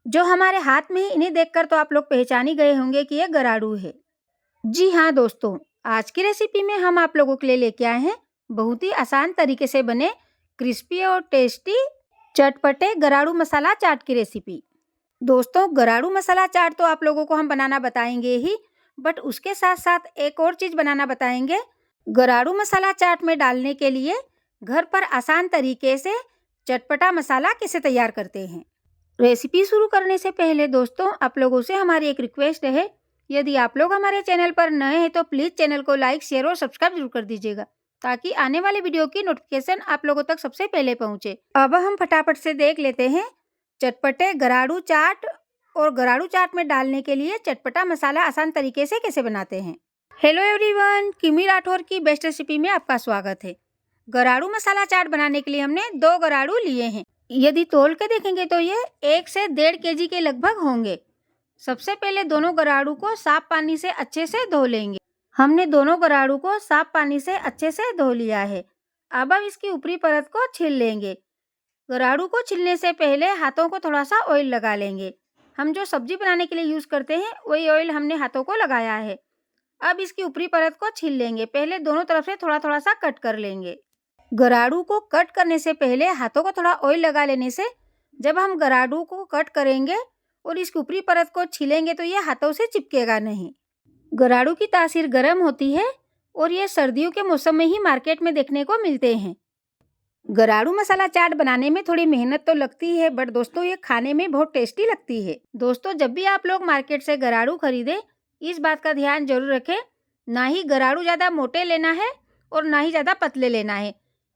जो हमारे हाथ में है, इन्हें देखकर तो आप लोग पहचान ही गए होंगे कि ये गराड़ू है। जी हाँ दोस्तों, आज की रेसिपी में हम आप लोगों के लिए लेके आए हैं बहुत ही आसान तरीके से बने क्रिस्पी और टेस्टी चटपटे गराड़ू मसाला चाट की रेसिपी। दोस्तों, गराड़ू मसाला चाट तो आप लोगों को हम बनाना बताएंगे ही, बट उसके साथ साथ एक और चीज़ बनाना बताएंगे। गराड़ू मसाला चाट में डालने के लिए घर पर आसान तरीके से चटपटा मसाला कैसे तैयार करते हैं। रेसिपी शुरू करने से पहले दोस्तों, आप लोगों से हमारी एक रिक्वेस्ट है, यदि आप लोग हमारे चैनल पर नए हैं तो प्लीज़ चैनल को लाइक, शेयर और सब्सक्राइब जरूर कर दीजिएगा, ताकि आने वाले वीडियो की नोटिफिकेशन आप लोगों तक सबसे पहले पहुंचे। अब हम फटाफट से देख लेते हैं चटपटे गराड़ू चाट और गराड़ू चाट में डालने के लिए चटपटा मसाला आसान तरीके से कैसे बनाते हैं। हेलो एवरीवन, किमी राठौर की बेस्ट रेसिपी में आपका स्वागत है। गराड़ू मसाला चाट बनाने के लिए हमने 2 गराड़ू लिए हैं। यदि तोल के देखेंगे तो ये 1 से 1.5 केजी के लगभग होंगे। सबसे पहले दोनों गराड़ू को साफ पानी से अच्छे से धो लेंगे। हमने दोनों गराड़ू को साफ पानी से अच्छे से धो लिया है। अब हम इसकी ऊपरी परत को छील लेंगे। गराड़ू को छीलने से पहले हाथों को थोड़ा सा ऑयल लगा लेंगे। हम जो सब्जी बनाने के लिए यूज़ करते हैं वही ऑयल हमने हाथों को लगाया है। अब इसकी ऊपरी परत को छील लेंगे। पहले दोनों तरफ से थोड़ा थोड़ा सा कट कर लेंगे। गराड़ू को कट करने से पहले हाथों को थोड़ा ऑयल लगा लेने से जब हम गराड़ू को कट करेंगे और इसकी ऊपरी परत को छीलेंगे तो ये हाथों से चिपकेगा नहीं। गराड़ू की तासीर गर्म होती है और ये सर्दियों के मौसम में ही मार्केट में देखने को मिलते हैं। गराड़ू मसाला चाट बनाने में थोड़ी मेहनत तो लगती है, बट दोस्तों ये खाने में बहुत टेस्टी लगती है। दोस्तों, जब भी आप लोग मार्केट से गराड़ू खरीदें, इस बात का ध्यान जरूर रखें, ना ही गराड़ू ज़्यादा मोटे लेना है और ना ही ज़्यादा पतले लेना है,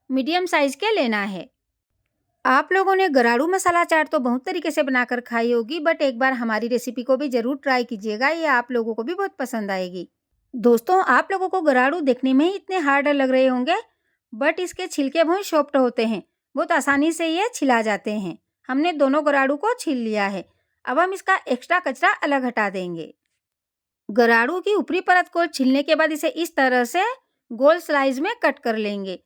मीडियम साइज के लेना है। आप लोगों ने गराड़ू मसाला चाट तो बहुत तरीके से बनाकर खाई होगी, बट एक बार हमारी रेसिपी को भी ज़रूर ट्राई कीजिएगा, ये आप लोगों को भी बहुत पसंद आएगी। दोस्तों, आप लोगों को गराड़ू देखने में ही इतने हार्ड लग रहे होंगे, बट इसके छिलके बहुत सॉफ्ट होते हैं, बहुत आसानी से ये छिला जाते हैं। हमने दोनों गराड़ू को छील लिया है। अब हम इसका एक्स्ट्रा कचरा अलग हटा देंगे। गराड़ू की ऊपरी परत को छीलने के बाद इसे इस तरह से गोल स्लाइस में कट कर लेंगे।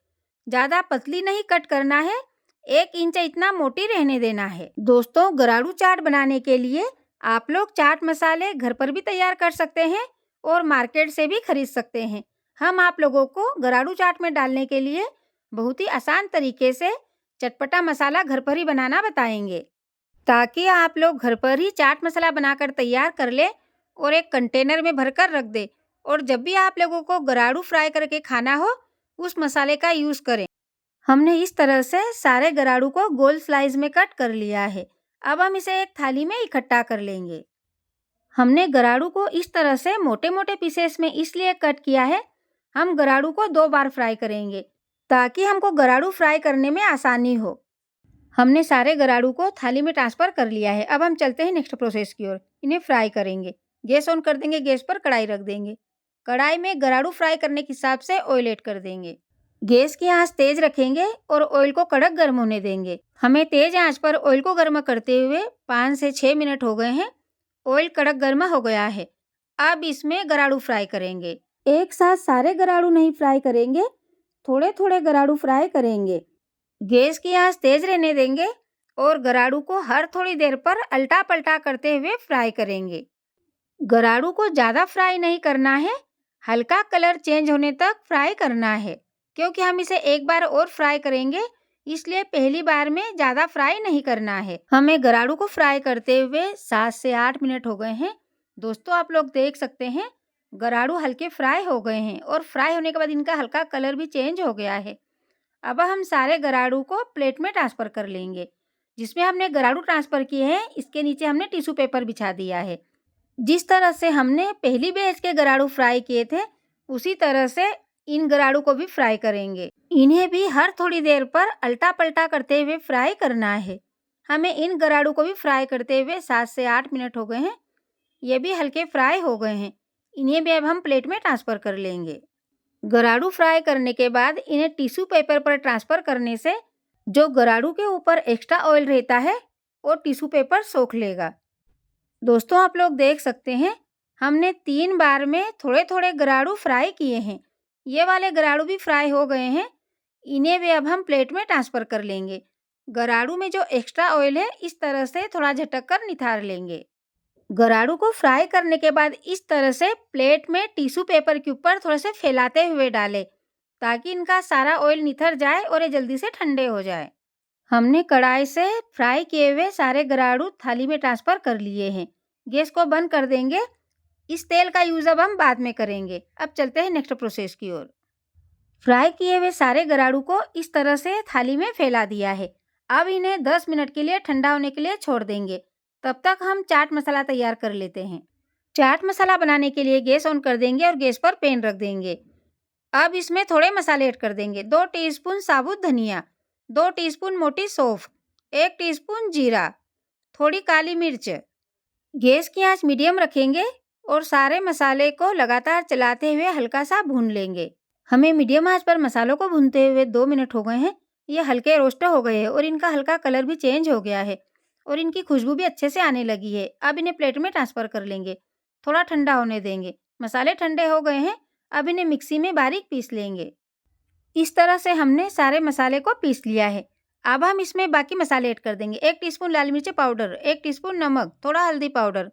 ज़्यादा पतली नहीं कट करना है, 1 इंच इतना मोटी रहने देना है। दोस्तों, गराड़ू चाट बनाने के लिए आप लोग चाट मसाले घर पर भी तैयार कर सकते हैं और मार्केट से भी खरीद सकते हैं। हम आप लोगों को गराड़ू चाट में डालने के लिए बहुत ही आसान तरीके से चटपटा मसाला घर पर ही बनाना बताएंगे, ताकि आप लोग घर पर ही चाट मसाला बनाकर तैयार कर ले और एक कंटेनर में भरकर रख दे, और जब भी आप लोगों को गराड़ू फ्राई करके खाना हो उस मसाले का यूज़ करें। हमने इस तरह से सारे गराड़ू को गोल स्लाइस में कट कर लिया है। अब हम इसे एक थाली में इकट्ठा कर लेंगे। हमने गराड़ू को इस तरह से मोटे मोटे पीसेस में इसलिए कट किया है, हम गराड़ू को 2 बार फ्राई करेंगे ताकि हमको गराड़ू फ्राई करने में आसानी हो। हमने सारे गराड़ू को थाली में ट्रांसफ़र कर लिया है। अब हम चलते हैं नेक्स्ट प्रोसेस की ओर। इन्हें फ्राई करेंगे। गैस ऑन कर देंगे, गैस पर कढ़ाई रख देंगे। कढ़ाई में गराड़ू फ्राई करने के हिसाब से ऑयल ऐड कर देंगे। गैस की आंच तेज रखेंगे और ऑयल को कड़क गर्म होने देंगे। हमें तेज आंच पर ऑयल को गर्म करते हुए 5 से 6 मिनट हो गए हैं। ऑयल कड़क गर्म हो गया है। अब इसमें गराड़ू फ्राई करेंगे। एक साथ सारे गराड़ू नहीं फ्राई करेंगे, थोड़े थोड़े गराड़ू फ्राई करेंगे। गैस की आंच तेज रहने देंगे और गराड़ू को हर थोड़ी देर पर अल्टा पलटा करते हुए फ्राई करेंगे। गराड़ू को ज़्यादा फ्राई नहीं करना है, हल्का कलर चेंज होने तक फ्राई करना है, क्योंकि हम इसे एक बार और फ्राई करेंगे, इसलिए पहली बार में ज़्यादा फ्राई नहीं करना है। हमें गराड़ू को फ्राई करते हुए 7 से 8 मिनट हो गए हैं। दोस्तों, आप लोग देख सकते हैं गराड़ू हल्के फ्राई हो गए हैं और फ्राई होने के बाद इनका हल्का कलर भी चेंज हो गया है। अब हम सारे गराड़ू को प्लेट में ट्रांसफ़र कर लेंगे। जिसमें हमने गराड़ू ट्रांसफ़र किए हैं, इसके नीचे हमने टिश्यू पेपर बिछा दिया है। जिस तरह से हमने पहली बैच के गराड़ू फ्राई किए थे, उसी तरह से इन गराड़ू को भी फ्राई करेंगे। इन्हें भी हर थोड़ी देर पर अल्टा पलटा करते हुए फ्राई करना है। हमें इन गराड़ू को भी फ्राई करते हुए 7 से 8 मिनट हो गए हैं। ये भी हल्के फ्राई हो गए हैं। इन्हें भी अब हम प्लेट में ट्रांसफ़र कर लेंगे। गराड़ू फ्राई करने के बाद इन्हें टिश्यू पेपर पर ट्रांसफ़र करने से जो गराड़ू के ऊपर एक्स्ट्रा ऑयल रहता है वो टिश्यू पेपर सोख लेगा। दोस्तों, आप लोग देख सकते हैं हमने 3 बार में थोड़े थोड़े गराड़ू फ्राई किए हैं। ये वाले गराड़ू भी फ्राई हो गए हैं। इन्हें भी अब हम प्लेट में ट्रांसफ़र कर लेंगे। गराड़ू में जो एक्स्ट्रा ऑयल है इस तरह से थोड़ा झटक कर निथार लेंगे। गराड़ू को फ्राई करने के बाद इस तरह से प्लेट में टिश्यू पेपर के ऊपर थोड़े से फैलाते हुए डालें ताकि इनका सारा ऑयल निथर जाए और ये जल्दी से ठंडे हो जाए। हमने कढ़ाई से फ्राई किए हुए सारे गराड़ू थाली में ट्रांसफ़र कर लिए हैं। गैस को बंद कर देंगे। इस तेल का यूज़ अब हम बाद में करेंगे। अब चलते हैं नेक्स्ट प्रोसेस की ओर। फ्राई किए हुए सारे गराड़ू को इस तरह से थाली में फैला दिया है। अब इन्हें 10 मिनट के लिए ठंडा होने के लिए छोड़ देंगे। तब तक हम चाट मसाला तैयार कर लेते हैं। चाट मसाला बनाने के लिए गैस ऑन कर देंगे और गैस पर पैन रख देंगे। अब इसमें थोड़े मसाले ऐड कर देंगे। 2 टीस्पून साबुत धनिया, 2 टीस्पून मोटी सौंफ, 1 टीस्पून जीरा, थोड़ी काली मिर्च। गैस की आंच मीडियम रखेंगे और सारे मसाले को लगातार चलाते हुए हल्का सा भून लेंगे। हमें मीडियम आंच पर मसालों को भूनते हुए 2 मिनट हो गए हैं। ये हल्के रोस्ट हो गए हैं और इनका हल्का कलर भी चेंज हो गया है और इनकी खुशबू भी अच्छे से आने लगी है। अब इन्हें प्लेट में ट्रांसफ़र कर लेंगे। थोड़ा ठंडा होने देंगे। मसाले ठंडे हो गए हैं। अब इन्हें मिक्सी में बारीक पीस लेंगे। इस तरह से हमने सारे मसाले को पीस लिया है। अब हम इसमें बाकी मसाले ऐड कर देंगे। 1 टीस्पून लाल मिर्च पाउडर, 1 टीस्पून नमक, थोड़ा हल्दी पाउडर,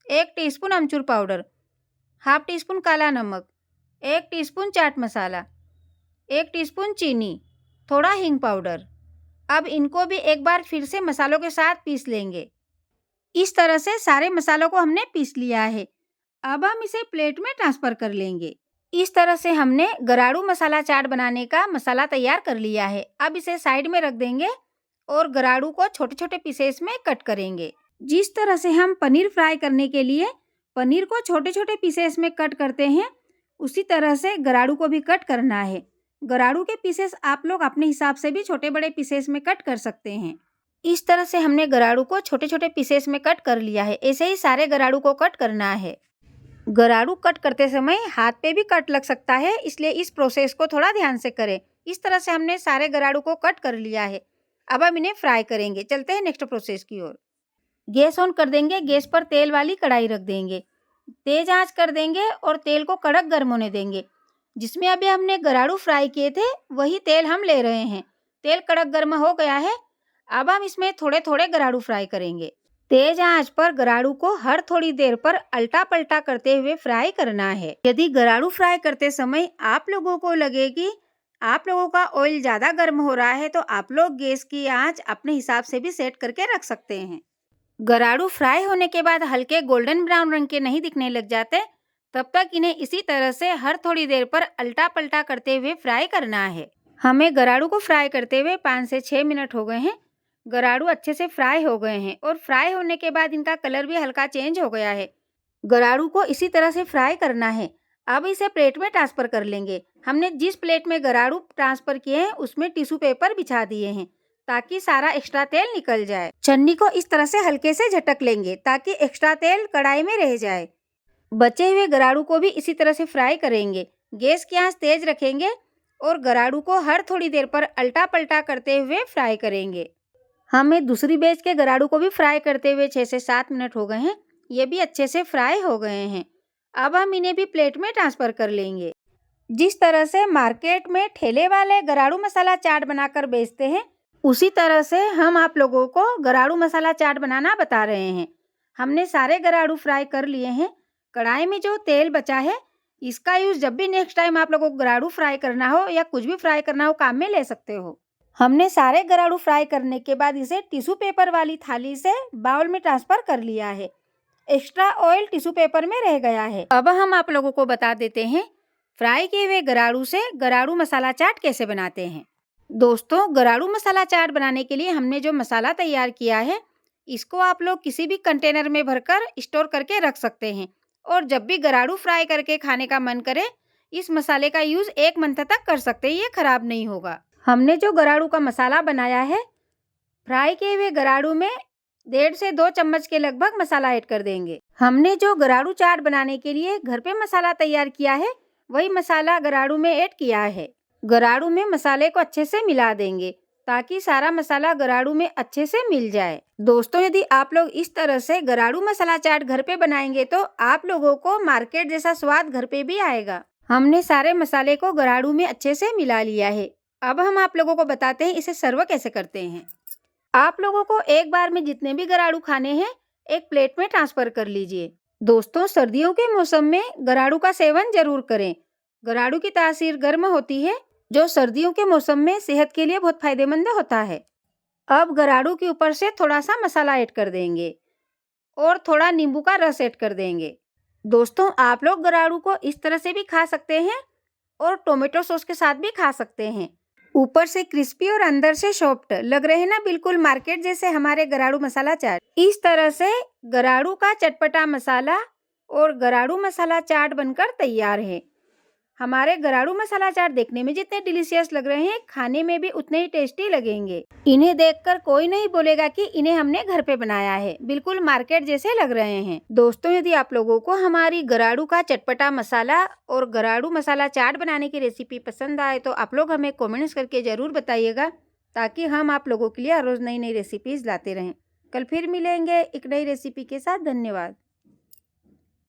1 टीस्पून अमचूर पाउडर, हाफ टीस्पून काला नमक, 1 टीस्पून चाट मसाला, 1 टीस्पून चीनी, थोड़ा हींग पाउडर। अब इनको भी एक बार फिर से मसालों के साथ पीस लेंगे। इस तरह से सारे मसालों को हमने पीस लिया है। अब हम इसे प्लेट में ट्रांसफ़र कर लेंगे। इस तरह से हमने गराड़ू मसाला चाट बनाने का मसाला तैयार कर लिया है। अब इसे साइड में रख देंगे और गराड़ू को छोटे-छोटे पीसेस में कट करेंगे। जिस तरह से हम पनीर फ्राई करने के लिए पनीर को छोटे-छोटे पीसेस में कट करते हैं, उसी तरह से गराड़ू को भी कट करना है। गराड़ू के पीसेस आप लोग अपने हिसाब से भी छोटे-बड़े पीसेस में कट कर सकते हैं। इस तरह से हमने गराड़ू को छोटे-छोटे पीसेस में कट कर लिया है। ऐसे ही सारे गराड़ू को कट करना है। गराड़ू कट करते समय हाथ पे भी कट लग सकता है, इसलिए इस प्रोसेस को थोड़ा ध्यान से करें। इस तरह से हमने सारे गराड़ू को कट कर लिया है। अब हम इन्हें फ्राई करेंगे। चलते हैं नेक्स्ट प्रोसेस की ओर। गैस ऑन कर देंगे। गैस पर तेल वाली कढ़ाई रख देंगे। तेज आंच कर देंगे और तेल को कड़क गर्म होने देंगे। जिसमें अभी हमने गराड़ू फ्राई किए थे वही तेल हम ले रहे हैं। तेल कड़क गर्म हो गया है। अब हम इसमें थोड़े-थोड़े गराड़ू फ्राई करेंगे। तेज आंच पर गराड़ू को हर थोड़ी देर पर अल्टा पलटा करते हुए फ्राई करना है। यदि गराड़ू फ्राई करते समय आप लोगों को लगे कि आप लोगों का ऑयल ज़्यादा गर्म हो रहा है तो आप लोग गैस की आंच अपने हिसाब से भी सेट करके रख सकते हैं। गराड़ू फ्राई होने के बाद हल्के गोल्डन ब्राउन रंग के नहीं दिखने लग जाते, तब तक इन्हें इसी तरह से हर थोड़ी देर पर अल्टा पलटा करते हुए फ्राई करना है। हमें गराड़ू को फ्राई करते हुए 5 से 6 मिनट हो गए हैं। गराड़ू अच्छे से फ्राई हो गए हैं और फ्राई होने के बाद इनका कलर भी हल्का चेंज हो गया है। गराड़ू को इसी तरह से फ्राई करना है। अब इसे प्लेट में ट्रांसफ़र कर लेंगे। हमने जिस प्लेट में गराड़ू ट्रांसफ़र किए हैं उसमें टिश्यू पेपर बिछा दिए हैं ताकि सारा एक्स्ट्रा तेल निकल जाए। छन्नी को इस तरह से हल्के से झटक लेंगे ताकि एक्स्ट्रा तेल कढ़ाई में रह जाए। बचे हुए गराड़ू को भी इसी तरह से फ्राई करेंगे। गैस की आंच तेज रखेंगे और गराड़ू को हर थोड़ी देर पर अल्टा पलटा करते हुए फ्राई करेंगे। हमें दूसरी बैच के गराड़ू को भी फ्राई करते हुए 6 से 7 मिनट हो गए हैं। ये भी अच्छे से फ्राई हो गए हैं। अब हम इन्हें भी प्लेट में ट्रांसफ़र कर लेंगे। जिस तरह से मार्केट में ठेले वाले गराड़ू मसाला चाट बनाकर बेचते हैं, उसी तरह से हम आप लोगों को गराड़ू मसाला चाट बनाना बता रहे हैं। हमने सारे गराड़ू फ्राई कर लिए हैं। कढ़ाई में जो तेल बचा है इसका यूज़ जब भी नेक्स्ट टाइम आप लोगों को गराड़ू फ्राई करना हो या कुछ भी फ्राई करना हो काम में ले सकते हो। हमने सारे गराड़ू फ्राई करने के बाद इसे टिश्यू पेपर वाली थाली से बाउल में ट्रांसफ़र कर लिया है। एक्स्ट्रा ऑयल टिश्यू पेपर में रह गया है। अब हम आप लोगों को बता देते हैं फ्राई किए हुए गराड़ू से गराड़ू मसाला चाट कैसे बनाते हैं। दोस्तों, गराड़ू मसाला चाट बनाने के लिए हमने जो मसाला तैयार किया है इसको आप लोग किसी भी कंटेनर में भरकर स्टोर करके रख सकते हैं और जब भी गराड़ू फ्राई करके खाने का मन करे इस मसाले का यूज़ 1 मंथ तक कर सकते हैं। ये खराब नहीं होगा। हमने जो गराड़ू का मसाला बनाया है, फ्राई किए हुए गराड़ू में 1.5 से 2 चम्मच के लगभग मसाला ऐड कर देंगे। हमने जो गराड़ू चाट बनाने के लिए घर पे मसाला तैयार किया है वही मसाला गराड़ू में ऐड किया है। गराड़ू में मसाले को अच्छे से मिला देंगे ताकि सारा मसाला गराड़ू में अच्छे से मिल जाए। दोस्तों, यदि आप लोग इस तरह से गराड़ू मसाला चाट घर पे बनाएंगे तो आप लोगों को मार्केट जैसा स्वाद घर पे भी आएगा। हमने सारे मसाले को गराड़ू में अच्छे से मिला लिया है। अब हम आप लोगों को बताते हैं इसे सर्व कैसे करते हैं। आप लोगों को एक बार में जितने भी गराड़ू खाने हैं एक प्लेट में ट्रांसफर कर लीजिए। दोस्तों, सर्दियों के मौसम में गराड़ू का सेवन जरूर करें। गराड़ू की तासीर गर्म होती है, जो सर्दियों के मौसम में सेहत के लिए बहुत फायदेमंद होता है। अब गराड़ू के ऊपर से थोड़ा सा मसाला ऐड कर देंगे और थोड़ा नींबू का रस ऐड कर देंगे। दोस्तों, आप लोग गराड़ू को इस तरह से भी खा सकते हैं और टोमेटो सॉस के साथ भी खा सकते हैं। ऊपर से क्रिस्पी और अंदर से सॉफ्ट लग रहे हैं ना, बिल्कुल मार्केट जैसे हमारे गराड़ू मसाला चाट। इस तरह से गराड़ू का चटपटा मसाला और गराड़ू मसाला चाट बनकर तैयार है। हमारे गराड़ू मसाला चाट देखने में जितने डिलीशियस लग रहे हैं, खाने में भी उतने ही टेस्टी लगेंगे। इन्हें देखकर कोई नहीं बोलेगा कि इन्हें हमने घर पे बनाया है, बिल्कुल मार्केट जैसे लग रहे हैं। दोस्तों, यदि आप लोगों को हमारी गराड़ू का चटपटा मसाला और गराड़ू मसाला चाट बनाने की रेसिपी पसंद आए तो आप लोग हमें कॉमेंट्स करके जरूर बताइएगा, ताकि हम आप लोगों के लिए हर रोज नई नई रेसिपीज लाते रहें। कल फिर मिलेंगे एक नई रेसिपी के साथ। धन्यवाद।